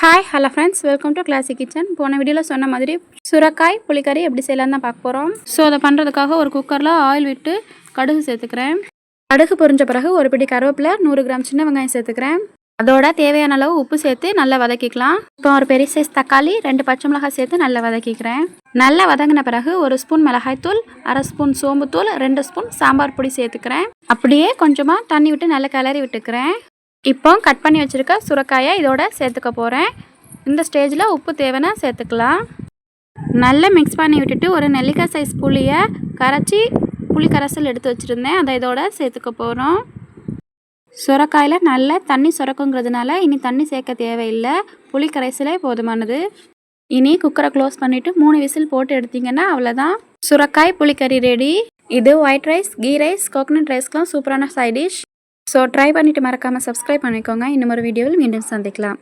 Hi hello friends, welcome to classic kitchen. போன வீடியோவில் சொன்ன மாதிரி சுரைக்காய் புளிக்கறி எப்படி செய்யலான்னு தான் பார்க்க போகிறோம். ஸோ அதை பண்ணுறதுக்காக ஒரு குக்கரில் ஆயில் விட்டு கடுகு சேர்த்துக்கிறேன். கடுகு பொரிஞ்ச பிறகு ஒரு பிடி கருவேப்பிலை, 100 கிராம் சின்ன வெங்காயம் சேர்த்துக்கிறேன். அதோட தேவையான அளவு உப்பு சேர்த்து நல்லா வதக்கிக்கலாம். இப்போ ஒரு பெரிய சைஸ் தக்காளி, 2 பச்சை மிளகாய் சேர்த்து நல்லா வதக்கிக்கிறேன். நல்லா வதங்கின பிறகு 1 ஸ்பூன் மிளகாய்த்தூள், 1/2 ஸ்பூன் சோம்புத்தூள், 2 ஸ்பூன் சாம்பார் பொடி சேர்த்துக்கிறேன். அப்படியே கொஞ்சமாக தண்ணி விட்டு நல்லா கிளறி விட்டுக்கிறேன். இப்போ கட் பண்ணி வச்சுருக்க சுரைக்காயை இதோட சேர்த்துக்க போகிறேன். இந்த ஸ்டேஜில் உப்பு தேவைன்னா சேர்த்துக்கலாம். நல்லா மிக்ஸ் பண்ணி விட்டுட்டு ஒரு நெல்லிக்காய் சைஸ் புளியை கரைச்சி புளி கரைசல் எடுத்து வச்சுருந்தேன், அதை இதோட சேர்த்துக்க போகிறோம். சுரைக்காயில் நல்லா தண்ணி சுரக்குங்கிறதுனால இனி தண்ணி சேர்க்க தேவையில்லை, புளி கரைசலே போதுமானது. இனி குக்கரை க்ளோஸ் பண்ணிவிட்டு 3 விசில் போட்டு எடுத்திங்கன்னா அவ்வளோதான், சுரைக்காய் புளிக்கறி ரெடி. இது white rice, ghee rice, coconut ரைஸ்க்கெலாம் சூப்பரான சைட் டிஷ். ஸோ ட்ரை பண்ணிவிட்டு மறக்காமல் சப்ஸ்கிரைப் பண்ணிக்கோங்க. இன்னும் ஒரு வீடியோவில் மீண்டும் சந்திக்கலாம்.